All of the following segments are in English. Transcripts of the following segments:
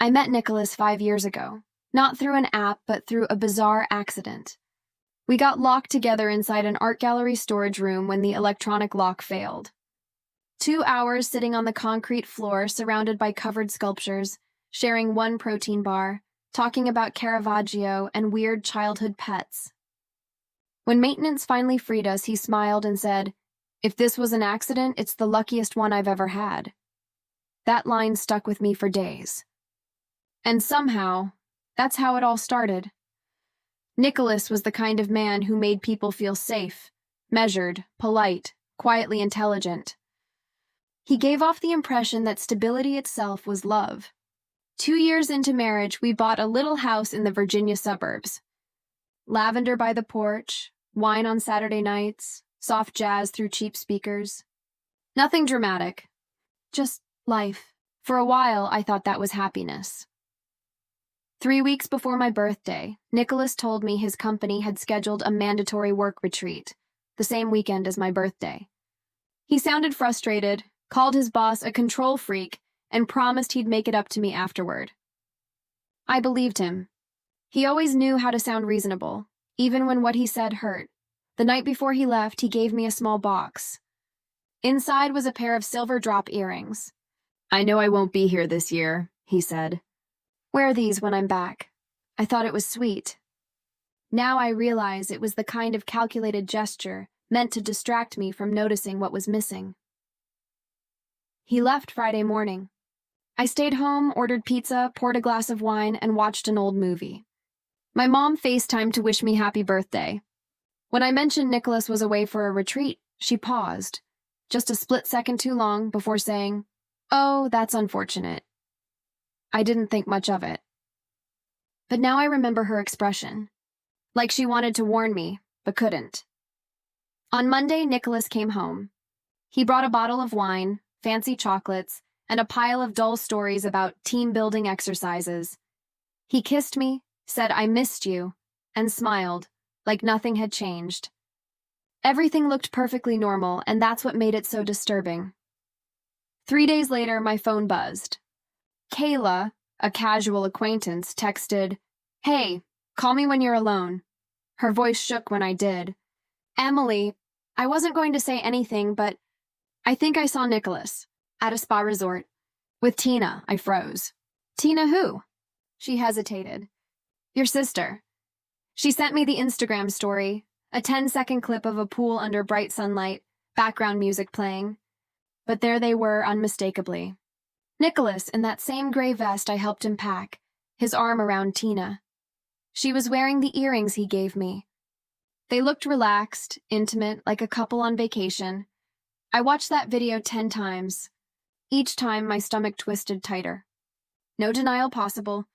I met Nicholas 5 years ago, not through an app, but through a bizarre accident. We got locked together inside an art gallery storage room when the electronic lock failed. 2 hours sitting on the concrete floor, surrounded by covered sculptures, sharing one protein bar, talking about Caravaggio and weird childhood pets. When maintenance finally freed us, he smiled and said, "If this was an accident, it's the luckiest one I've ever had." That line stuck with me for days. And somehow, that's how it all started. Nicholas was the kind of man who made people feel safe, measured, polite, quietly intelligent. He gave off the impression that stability itself was love. 2 years into marriage, we bought a little house in the Virginia suburbs. Lavender by the porch, wine on Saturday nights, soft jazz through cheap speakers. Nothing dramatic, just life. For a while, I thought that was happiness. 3 weeks before my birthday, Nicholas told me his company had scheduled a mandatory work retreat, the same weekend as my birthday. He sounded frustrated, called his boss a control freak, and promised he'd make it up to me afterward. I believed him. He always knew how to sound reasonable, even when what he said hurt. The night before he left, he gave me a small box. Inside was a pair of silver drop earrings. "I know I won't be here this year," he said. "Wear these when I'm back." I thought it was sweet. Now I realize it was the kind of calculated gesture meant to distract me from noticing what was missing. He left Friday morning. I stayed home, ordered pizza, poured a glass of wine, and watched an old movie. My mom FaceTimed to wish me happy birthday. When I mentioned Nicholas was away for a retreat, she paused, just a split second too long before saying, "Oh, that's unfortunate." I didn't think much of it. But now I remember her expression, like she wanted to warn me, but couldn't. On Monday, Nicholas came home. He brought a bottle of wine, fancy chocolates, and a pile of dull stories about team-building exercises. He kissed me, said I missed you, and smiled, like nothing had changed. Everything looked perfectly normal, and that's what made it so disturbing. 3 days later, my phone buzzed. Kayla, a casual acquaintance, texted, "Hey, call me when you're alone." Her voice shook when I did. "Emily, I wasn't going to say anything, but I think I saw Nicholas at a spa resort with Tina." I froze. "Tina who?" She hesitated. "Your sister. She sent me the Instagram story, a 10-second clip of a pool under bright sunlight, background music playing. But there they were unmistakably. Nicholas in that same gray vest I helped him pack, his arm around Tina. She was wearing the earrings he gave me. They looked relaxed, intimate, like a couple on vacation. I watched that video 10 times. Each time my stomach twisted tighter. No denial possible.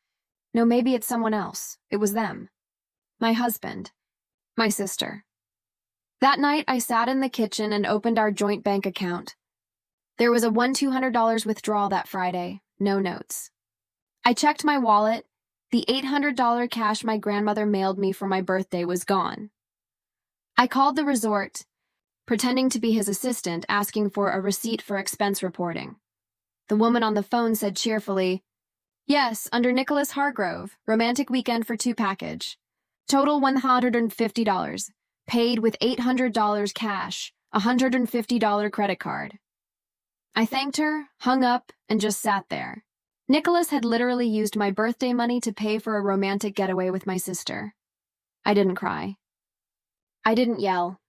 No, maybe it's someone else. It was them. My husband. My sister. That night I sat in the kitchen and opened our joint bank account. There was a $200 withdrawal that Friday, no notes. I checked my wallet. The $800 cash my grandmother mailed me for my birthday was gone. I called the resort, pretending to be his assistant, asking for a receipt for expense reporting. The woman on the phone said cheerfully, "Yes, under Nicholas Hargrove, romantic weekend for 2 package. Total $150, paid with $800 cash, $150 credit card." I thanked her, hung up, and just sat there. Nicholas had literally used my birthday money to pay for a romantic getaway with my sister. I didn't cry. I didn't yell.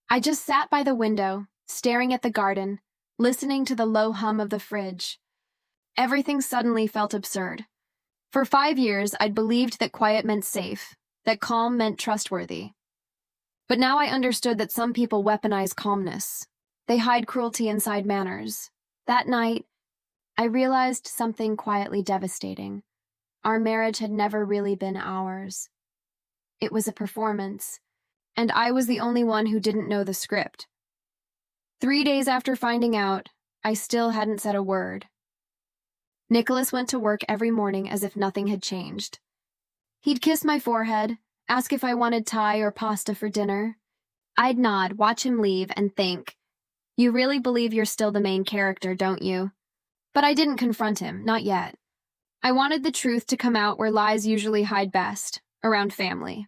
I just sat by the window, staring at the garden, listening to the low hum of the fridge. Everything suddenly felt absurd. For 5 years, I'd believed that quiet meant safe, that calm meant trustworthy. But now I understood that some people weaponize calmness. They hide cruelty inside manners. That night, I realized something quietly devastating. Our marriage had never really been ours. It was a performance, and I was the only one who didn't know the script. 3 days after finding out, I still hadn't said a word. Nicholas went to work every morning as if nothing had changed. He'd kiss my forehead, ask if I wanted Thai or pasta for dinner. I'd nod, watch him leave, and think, "You really believe you're still the main character, don't you?" But I didn't confront him, not yet. I wanted the truth to come out where lies usually hide best, around family.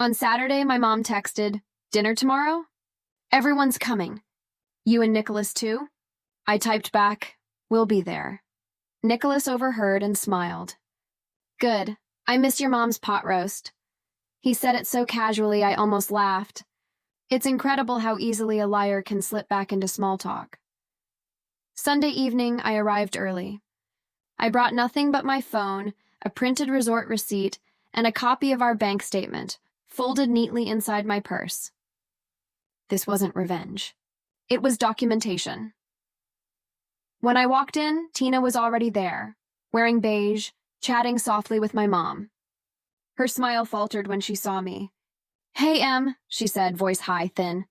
On Saturday, my mom texted, "Dinner tomorrow? Everyone's coming. You and Nicholas too?" I typed back, "We'll be there." Nicholas overheard and smiled. "Good. I miss your mom's pot roast." He said it so casually I almost laughed. It's incredible how easily a liar can slip back into small talk. Sunday evening, I arrived early. I brought nothing but my phone, a printed resort receipt, and a copy of our bank statement, folded neatly inside my purse. This wasn't revenge. It was documentation. When I walked in, Tina was already there, wearing beige, chatting softly with my mom. Her smile faltered when she saw me. "Hey, Em," she said, voice high, thin.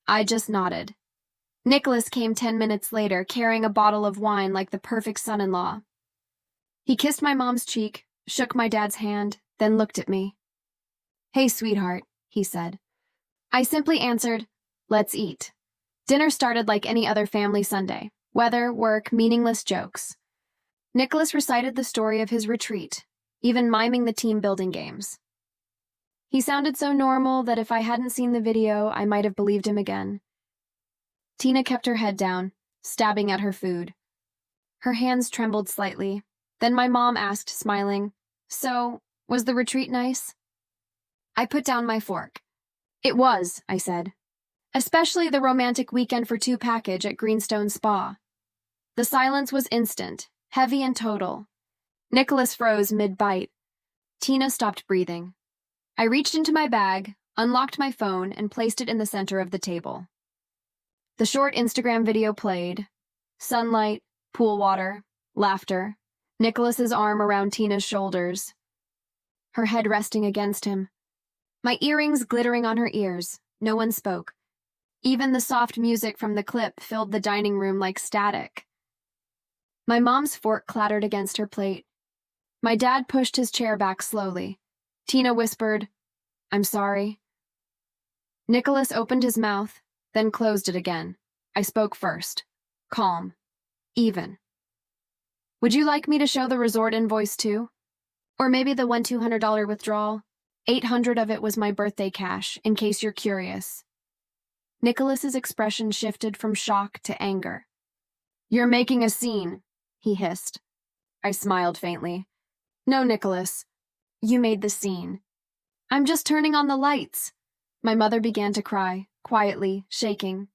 I just nodded. Nicholas came 10 minutes later, carrying a bottle of wine like the perfect son-in-law. He kissed my mom's cheek, shook my dad's hand, then looked at me. "Hey, sweetheart," he said. I simply answered, "Let's eat." Dinner started like any other family Sunday. Weather, work, meaningless jokes. Nicholas recited the story of his retreat, even miming the team-building games. He sounded so normal that if I hadn't seen the video, I might have believed him again. Tina kept her head down, stabbing at her food. Her hands trembled slightly. Then my mom asked, smiling, "So, was the retreat nice?" I put down my fork. "It was," I said. "Especially the romantic weekend for two package at Greenstone Spa." The silence was instant, heavy and total. Nicholas froze mid-bite. Tina stopped breathing. I reached into my bag, unlocked my phone, and placed it in the center of the table. The short Instagram video played. Sunlight, pool water, laughter, Nicholas's arm around Tina's shoulders, her head resting against him. My earrings glittering on her ears. No one spoke. Even the soft music from the clip filled the dining room like static. My mom's fork clattered against her plate. My dad pushed his chair back slowly. Tina whispered, "I'm sorry." Nicholas opened his mouth, then closed it again. I spoke first. Calm. Even. "Would you like me to show the resort invoice too? Or maybe the $200 withdrawal? $800 of it was my birthday cash, in case you're curious." Nicholas's expression shifted from shock to anger. "You're making a scene," he hissed. I smiled faintly. "No, Nicholas. You made the scene. I'm just turning on the lights." My mother began to cry, quietly, shaking.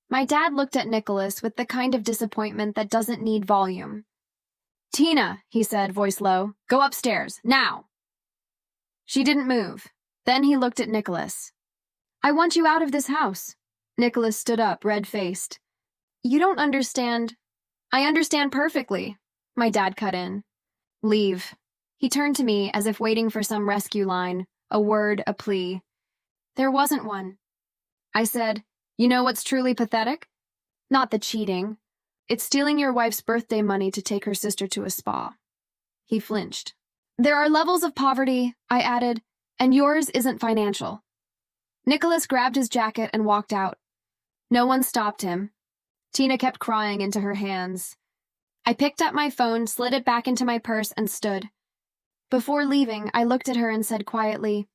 My dad looked at Nicholas with the kind of disappointment that doesn't need volume. "Tina," he said, voice low, "go upstairs, now." She didn't move. Then he looked at Nicholas. "I want you out of this house." Nicholas stood up, red-faced. "You don't understand." "I understand perfectly," my dad cut in. "Leave." He turned to me as if waiting for some rescue line, a word, a plea. There wasn't one. I said, "You know what's truly pathetic? Not the cheating. It's stealing your wife's birthday money to take her sister to a spa." He flinched. "There are levels of poverty," I added, "and yours isn't financial." Nicholas grabbed his jacket and walked out. No one stopped him. Tina kept crying into her hands. I picked up my phone, slid it back into my purse, and stood. Before leaving, I looked at her and said quietly,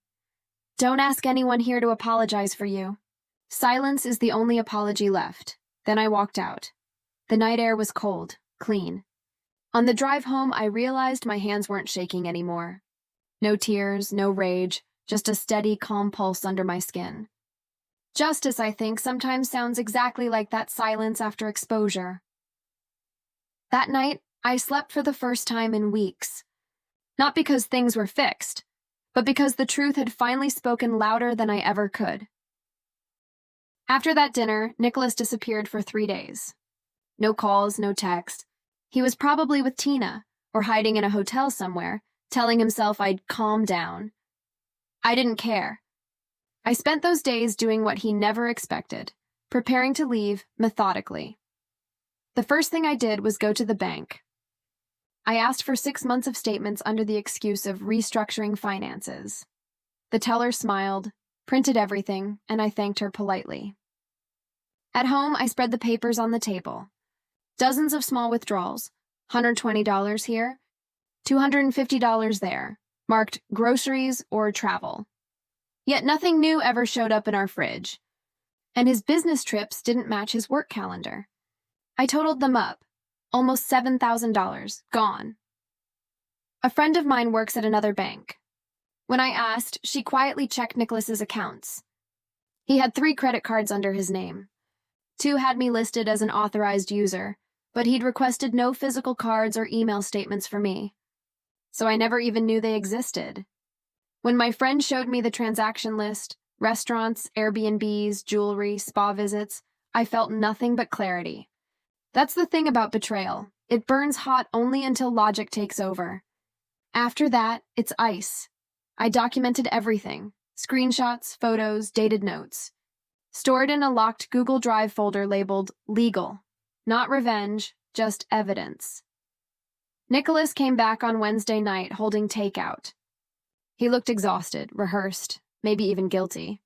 "Don't ask anyone here to apologize for you." Silence is the only apology left. Then I walked out. The night air was cold, clean. On the drive home, I realized my hands weren't shaking anymore. No tears, no rage, just a steady, calm pulse under my skin. Justice, I think, sometimes sounds exactly like that silence after exposure. That night, I slept for the first time in weeks. Not because things were fixed, but because the truth had finally spoken louder than I ever could. After that dinner, Nicholas disappeared for 3 days. No calls, no text. He was probably with Tina, or hiding in a hotel somewhere, telling himself I'd calm down. I didn't care. I spent those days doing what he never expected, preparing to leave methodically. The first thing I did was go to the bank. I asked for 6 months of statements under the excuse of restructuring finances. The teller smiled, printed everything, and I thanked her politely. At home, I spread the papers on the table. Dozens of small withdrawals, $120 here, $250 there, marked groceries or travel. Yet nothing new ever showed up in our fridge, and his business trips didn't match his work calendar. I totaled them up. Almost $7,000 gone. A friend of mine works at another bank. When I asked, she quietly checked Nicholas's accounts. He had 3 credit cards under his name. 2 had me listed as an authorized user, but he'd requested no physical cards or email statements for me. So I never even knew they existed. When my friend showed me the transaction list, restaurants, Airbnbs, jewelry, spa visits, I felt nothing but clarity. That's the thing about betrayal. It burns hot only until logic takes over. After that, it's ice. I documented everything. Screenshots, photos, dated notes. Stored in a locked Google Drive folder labeled legal. Not revenge, just evidence. Nicholas came back on Wednesday night holding takeout. He looked exhausted, rehearsed, maybe even guilty.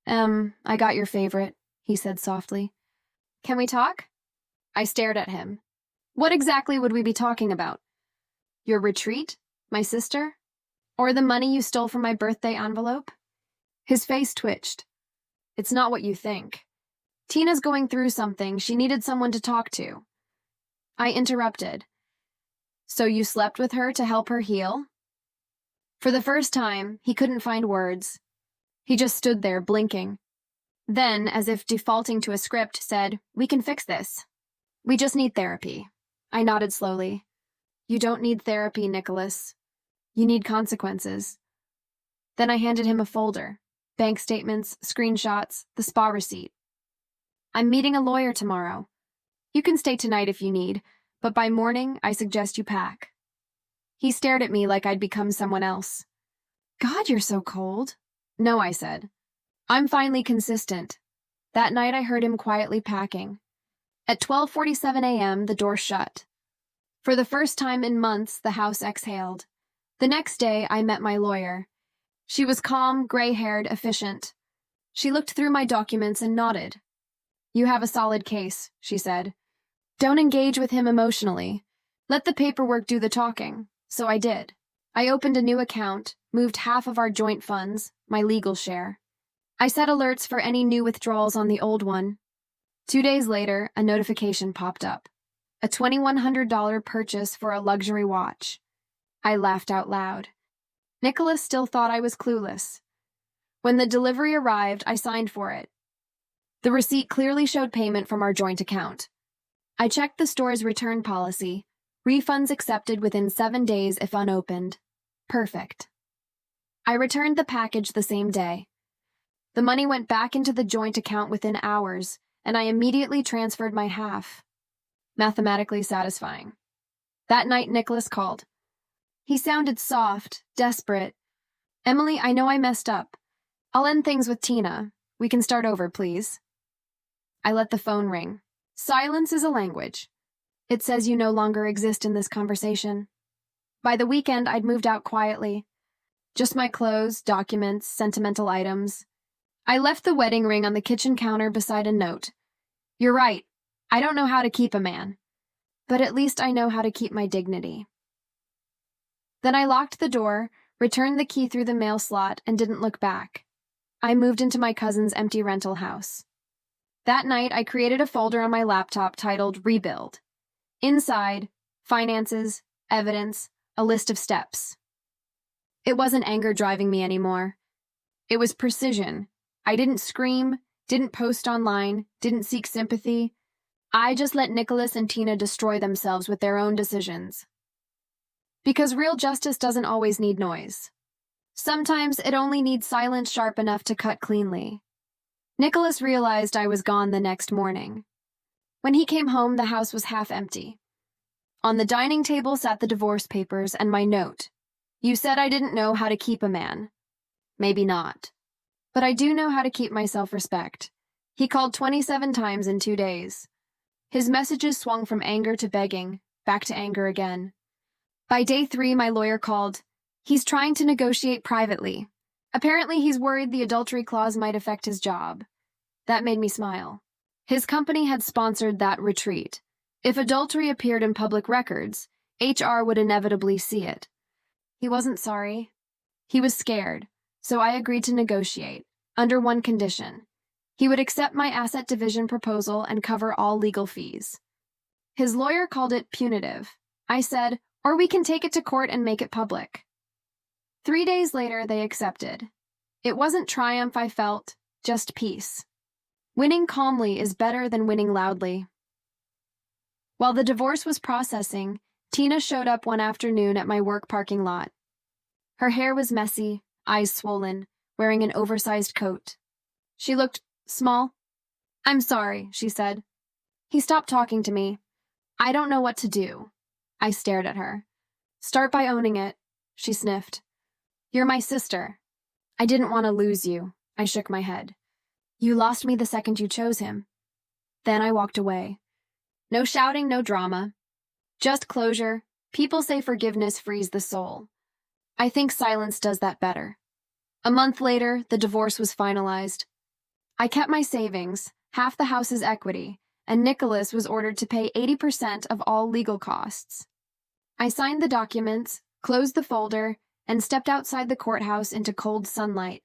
I got your favorite, he said softly. Can we talk? I stared at him. What exactly would we be talking about? Your retreat? My sister? Or the money you stole from my birthday envelope? His face twitched. It's not what you think. Tina's going through something. She needed someone to talk to. I interrupted. So you slept with her to help her heal? For the first time, he couldn't find words. He just stood there, blinking. Then, as if defaulting to a script, said, "We can fix this. We just need therapy." I nodded slowly. You don't need therapy, Nicholas. You need consequences. Then I handed him a folder. Bank statements, screenshots, the spa receipt. I'm meeting a lawyer tomorrow. You can stay tonight if you need, but by morning, I suggest you pack. He stared at me like I'd become someone else. God, you're so cold. No, I said. I'm finally consistent. That night I heard him quietly packing. At 12:47 a.m., the door shut. For the first time in months, the house exhaled. The next day, I met my lawyer. She was calm, gray-haired, efficient. She looked through my documents and nodded. You have a solid case, she said. Don't engage with him emotionally. Let the paperwork do the talking. So I did. I opened a new account, moved half of our joint funds, my legal share. I set alerts for any new withdrawals on the old one. 2 days later, a notification popped up. A $2,100 purchase for a luxury watch. I laughed out loud. Nicholas still thought I was clueless. When the delivery arrived, I signed for it. The receipt clearly showed payment from our joint account. I checked the store's return policy. Refunds accepted within 7 days if unopened. Perfect. I returned the package the same day. The money went back into the joint account within hours, and I immediately transferred my half. Mathematically satisfying. That night, Nicholas called. He sounded soft, desperate. Emily, I know I messed up. I'll end things with Tina. We can start over, please. I let the phone ring. Silence is a language. It says you no longer exist in this conversation. By the weekend, I'd moved out quietly. Just my clothes, documents, sentimental items. I left the wedding ring on the kitchen counter beside a note. You're right. I don't know how to keep a man. But at least I know how to keep my dignity. Then I locked the door, returned the key through the mail slot, and didn't look back. I moved into my cousin's empty rental house. That night, I created a folder on my laptop titled Rebuild. Inside, finances, evidence, a list of steps. It wasn't anger driving me anymore. It was precision. I didn't scream, didn't post online, didn't seek sympathy. I just let Nicholas and Tina destroy themselves with their own decisions. Because real justice doesn't always need noise. Sometimes it only needs silence sharp enough to cut cleanly. Nicholas realized I was gone the next morning. When he came home, the house was half empty. On the dining table sat the divorce papers and my note. You said I didn't know how to keep a man. Maybe not. But I do know how to keep my self-respect. He called 27 times in 2 days. His messages swung from anger to begging, back to anger again. By day 3, my lawyer called. He's trying to negotiate privately. Apparently, he's worried the adultery clause might affect his job. That made me smile. His company had sponsored that retreat. If adultery appeared in public records, HR would inevitably see it. He wasn't sorry. He was scared, so I agreed to negotiate, under one condition. He would accept my asset division proposal and cover all legal fees. His lawyer called it punitive. I said, or we can take it to court and make it public. 3 days later, they accepted. It wasn't triumph I felt, just peace. Winning calmly is better than winning loudly. While the divorce was processing, Tina showed up one afternoon at my work parking lot. Her hair was messy, eyes swollen, wearing an oversized coat. She looked small. "I'm sorry," she said. He stopped talking to me. "I don't know what to do." I stared at her. "Start by owning it," she sniffed. "You're my sister." "I didn't want to lose you," I shook my head. "You lost me the second you chose him." Then I walked away. No shouting, no drama. Just closure. People say forgiveness frees the soul. I think silence does that better. A month later, the divorce was finalized. I kept my savings, half the house's equity, and Nicholas was ordered to pay 80% of all legal costs. I signed the documents, closed the folder, and stepped outside the courthouse into cold sunlight.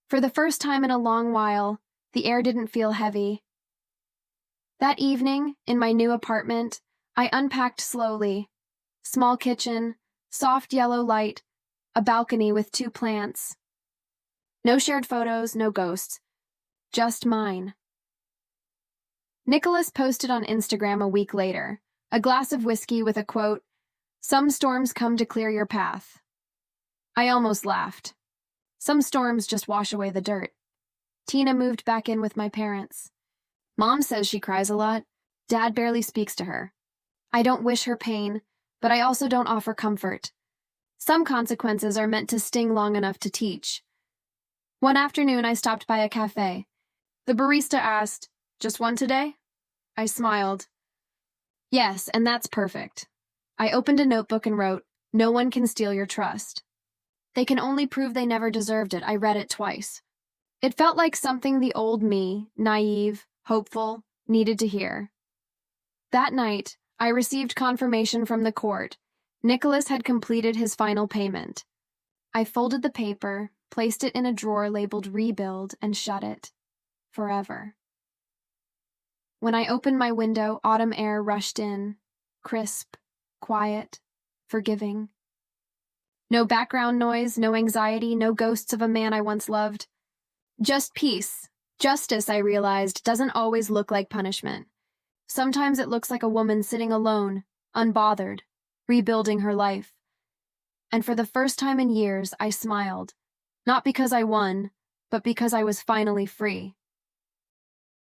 For the first time in a long while, the air didn't feel heavy. That evening, in my new apartment, I unpacked slowly. Small kitchen, soft yellow light, a balcony with 2 plants. No shared photos, no ghosts. Just mine. Nicholas posted on Instagram a week later, a glass of whiskey with a quote, "Some storms come to clear your path." I almost laughed. Some storms just wash away the dirt. Tina moved back in with my parents. Mom says she cries a lot. Dad barely speaks to her. I don't wish her pain, but I also don't offer comfort. Some consequences are meant to sting long enough to teach. One afternoon, I stopped by a cafe. The barista asked, "Just one today?" I smiled. "Yes, and that's perfect." I opened a notebook and wrote, "No one can steal your trust. They can only prove they never deserved it." I read it twice. It felt like something the old me, naive, hopeful, needed to hear. That night, I received confirmation from the court. Nicholas had completed his final payment. I folded the paper, placed it in a drawer labeled Rebuild, and shut it. Forever. When I opened my window, autumn air rushed in. Crisp, quiet, forgiving. No background noise, no anxiety, no ghosts of a man I once loved. Just peace. Justice, I realized, doesn't always look like punishment. Sometimes it looks like a woman sitting alone, unbothered, rebuilding her life. And for the first time in years, I smiled. Not because I won, but because I was finally free.